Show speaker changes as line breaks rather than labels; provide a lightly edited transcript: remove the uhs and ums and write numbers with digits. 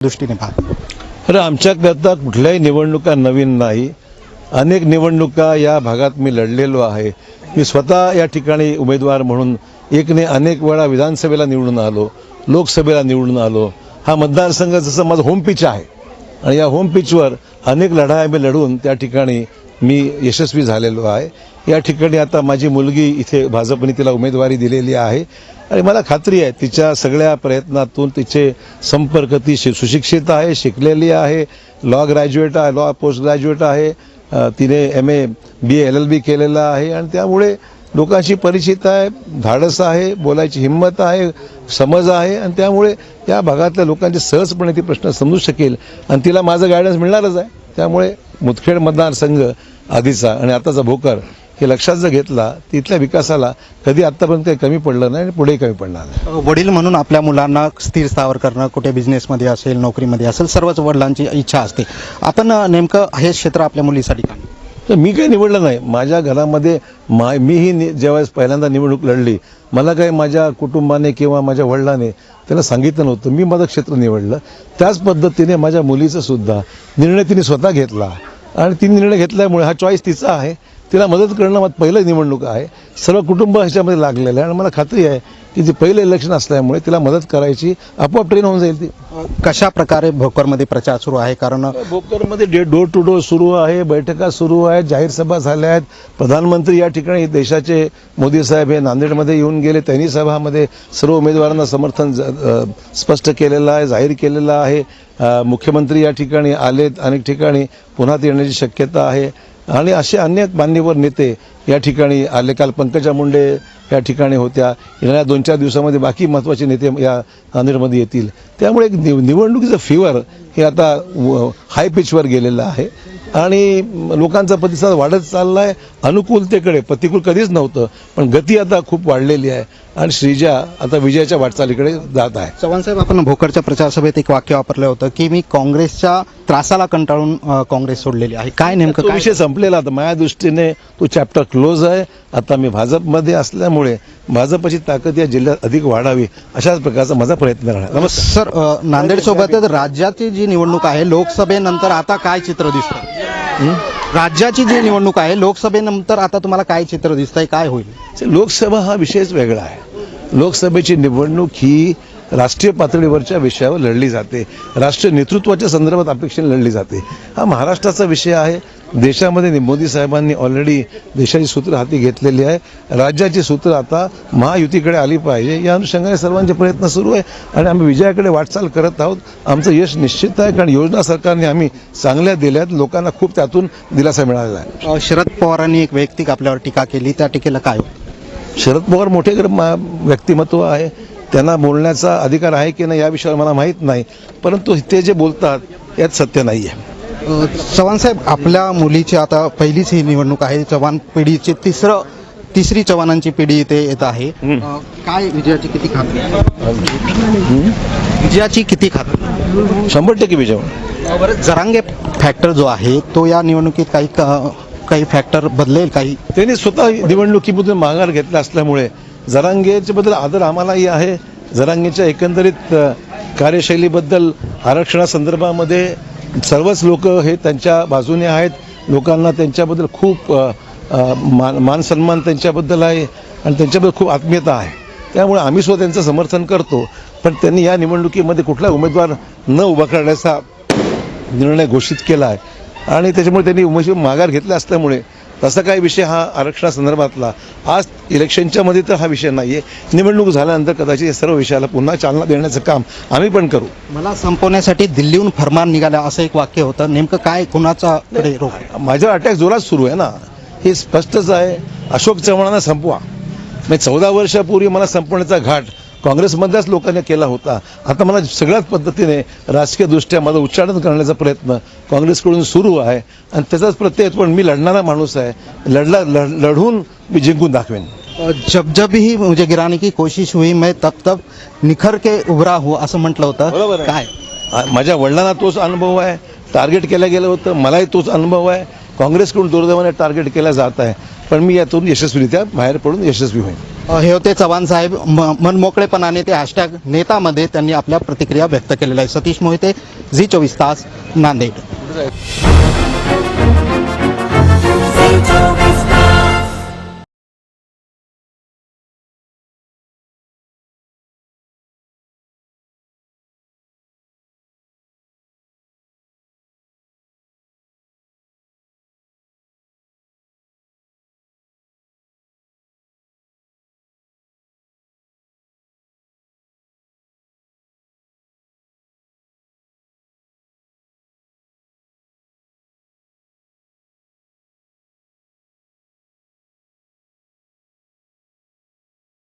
दृष्टीने पाहता?
तर आमच्याकरता कुठल्याही निवडणुका नवीन नाही. अनेक निवडणुका या भागात मी लढलेलो आहे. मी स्वतः या ठिकाणी उमेदवार म्हणून अनेक वेळा विधानसभेला निवडून आलो, लोकसभेला निवडून आलो. हा मतदारसंघ जसं माझं होम पिच आहे आणि या होम पिचवर अनेक लढाया मी लढून त्या ठिकाणी मी यशस्वी झालेलो आहे. या ठिकाणी आता माझी मुलगी इथे भाजपने तिला उमेदवारी दिलेली आहे आणि मला खात्री आहे तिच्या सगळ्या प्रयत्नातून तिचे संपर्क, ती सुशिक्षित आहे, शिकलेली आहे, लॉ ग्रॅज्युएट आहे, लॉ पोस्ट ग्रॅज्युएट आहे, तिने MA BA LLB केलेलं आहे आणि त्यामुळे लोकांशी परिचित आहे, धाडस आहे, बोलायची हिंमत आहे, समज आहे आणि त्यामुळे त्या भागातल्या लोकांचे सहजपणे ती प्रश्न समजू शकेल आणि तिला माझं गायडन्स मिळणारच आहे. त्यामुळे मुदखेड मतदारसंघ आधीचा आणि आताचा भोकर हे लक्षात जर घेतला तिथल्या विकासाला कधी आत्तापर्यंत काही कमी पडलं नाही आणि पुढेही कमी पडणार नाही.
वडील म्हणून आपल्या मुलांना स्थिर स्थावर करणं, कुठे बिझनेसमध्ये असेल, नोकरीमध्ये असेल, सर्वच वडिलांची इच्छा असते. आपण नेमकं हे क्षेत्र आपल्या मुलीसाठी का?
तर मी काही निवडलं नाही. माझ्या घरामध्ये मीही ज्यावेळेस पहिल्यांदा निवडणूक लढली, मला काही माझ्या कुटुंबाने किंवा माझ्या वडिलांनी त्याला सांगितलं नव्हतं. मी माझं क्षेत्र निवडलं. त्याच पद्धतीने माझ्या मुलीचं सुद्धा निर्णय तिने स्वतः घेतला आणि ती निर्णय घेतल्यामुळे हा चॉईस तिचा आहे. तिला मदत करणं माझं पहिलं निवडणूक आहे. सर्व कुटुंब ह्याच्यामध्ये लागलेलं आहे आणि मला खात्री आहे की जे पहिलं इलेक्शन असल्यामुळे तिला मदत करायची आपोआप ट्रेन होऊन जाईल. ती
कशा प्रकारे भोकरमध्ये प्रचार सुरू आहे? कारण
भोकरमध्ये डोर टू डोर सुरू आहे, बैठका सुरू आहेत, जाहीर सभा झाल्या आहेत. प्रधानमंत्री या ठिकाणी देशाचे मोदी साहेब हे नांदेडमध्ये येऊन गेले. त्यांनी सभामध्ये सर्व उमेदवारांना समर्थन स्पष्ट केलेलं आहे, जाहीर केलेलं आहे. मुख्यमंत्री या ठिकाणी आलेत, अनेक ठिकाणी पुन्हा ते येण्याची शक्यता आहे आणि असे अनेक मान्यवर नेते या ठिकाणी आले. काल पंकजा मुंडे या ठिकाणी होत्या. येणाऱ्या 2-4 दिवसामध्ये बाकी महत्त्वाचे नेते या नांदेडमध्ये येतील. त्यामुळे एक निवडणुकीचं फीवर हे आता हाय पिचवर गेलेलं आहे आणि लोकांचा प्रतिसाद वाढत चालला आहे. अनुकूलतेकडे, प्रतिकूल कधीच नव्हतं पण गती आता खूप वाढलेली आहे आणि श्रीजा आता विजयाच्या वाटचालीकडे जात आहे.
चव्हाण साहेब, आपण भोकरच्या प्रचार सभेत एक वाक्य वापरलं होतं की मी काँग्रेसच्या त्रासाला कंटाळून काँग्रेस सोडलेली आहे. काय नेमकं
तो विषय संपलेला आता. माझ्या दृष्टीने तो चॅप्टर क्लोज आहे. आता मी भाजपमध्ये असल्यामुळे भाजपची ताकद या जिल्ह्यात अधिक वाढावी अशाच प्रकारचा माझा प्रयत्न राहणार.
नमस्कार सर, नांदेडसोबतच राज्याची जी निवडणूक आहे, लोकसभेनंतर आता काय चित्र दिसतं? राज्याची जी निवडणूक आहे, लोकसभेनंतर आता तुम्हाला काय चित्र दिसतंय, काय होईल?
लोकसभा हा विषयच वेगळा आहे. लोकसभेची निवडणूक ही राष्ट्रीय पातळीवरच्या विषयावर लढली जाते, राष्ट्रीय नेतृत्वाच्या संदर्भात अपेक्षेने लढली जाते. हा महाराष्ट्राचा विषय आहे. देशामध्ये मोदी साहेबांनी ऑलरेडी देशाची सूत्र हाती घेतलेली आहे. राज्याची सूत्र आता महायुतीकडे आली पाहिजे या अनुषंगाने सर्वांचे प्रयत्न सुरू आहे आणि आम्ही विजयाकडे वाटचाल करत आहोत. आमचं यश निश्चित आहे कारण योजना सरकारने आम्ही चांगल्या दिल्यात. लोकांना खूप त्यातून दिलासा मिळालेला आहे.
शरद पवारांनी एक वैयक्तिक आपल्यावर टीका केली, त्या टीकेला काय?
शरद पवार मोठे व्यक्तिमत्व आहे. त्यांना बोलण्याचा अधिकार आहे की नाही या विषयावर मला माहीत नाही, परंतु ते जे बोलतात यात सत्य नाही आहे.
चव्हाण साहेब, आपल्या मुलीची आता पहिलीच ही निवडणूक आहे. चव्हाण पिढीची तिसरी चव्हाणांची पिढी इथे येत आहे. काय विजयाची किती खात्री? विजयाची किती खात्री?
100% विजय.
बरं, जरांगे फॅक्टर जो आहे तो या निवडणुकीत काही फॅक्टर बदलेल? काही
त्यांनी स्वतः निवडणुकीमधून माघार घेतला असल्यामुळे जरांगेच्या बद्दल आदर आम्हालाही आहे. जरांगेच्या एकंदरीत कार्यशैलीबद्दल आरक्षणासंदर्भामध्ये सर्वच लोक हे त्यांच्या बाजूने आहेत. लोकांना त्यांच्याबद्दल खूप मान सन्मान त्यांच्याबद्दल आहे आणि त्यांच्याबद्दल खूप आत्मीयता आहे. त्यामुळे आम्ही सुद्धा त्यांचं समर्थन करतो. पण त्यांनी या निवडणुकीमध्ये कुठला उमेदवार न उभा करण्याचा निर्णय घोषित केला आहे आणि त्याच्यामुळे त्यांनी उमेदवार माघार घेतला असल्यामुळे तसा काही विषय हा आरक्षणासंदर्भातला आज इलेक्शनच्या मध्ये तर हा विषय नाही आहे. निवडणूक झाल्यानंतर कदाचित या सर्व विषयाला पुन्हा चालना देण्याचं काम आम्ही पण करू.
मला संपवण्यासाठी दिल्लीहून फरमान निघाला असं एक वाक्य होतं. नेमकं काय, कुणाचा रोग?
माझ्यावर अटॅक जोरात सुरू आहे ना, हे स्पष्टच आहे. अशोक चव्हाणांना संपवा. मी 14 वर्षापूर्वी मला संपवण्याचा घाट काँग्रेसमधल्याच लोकांनी केला होता. आता मला सगळ्याच पद्धतीने राजकीयदृष्ट्या माझं उच्चाटन करण्याचा प्रयत्न काँग्रेसकडून सुरू आहे आणि त्याचाच प्रत्यय. पण मी लढणारा माणूस आहे. लढून मी जिंकून दाखवेन.
जब जब ही मुझे गिराने की कोशिश हुई मैं तब तब निखर के उभरा हूँ असं म्हटलं होतं.
बरोबर
काय?
माझ्या वडिलांना तोच अनुभव आहे. टार्गेट केलं गेलं होतं, मलाही तोच अनुभव आहे. काँग्रेसकडून दुर्दैवाने टार्गेट केलं जात आहे पण मी यातून यशस्वीरित्या बाहेर पडून यशस्वी होईन.
हे होते चव्हाण साहेब. मनमोकळेपणाने ते हॅशटॅग नेतामध्ये त्यांनी आपल्या प्रतिक्रिया व्यक्त केलेल्या आहे. सतीश मोहिते, झी 24 तास, नांदेड.
Zee 24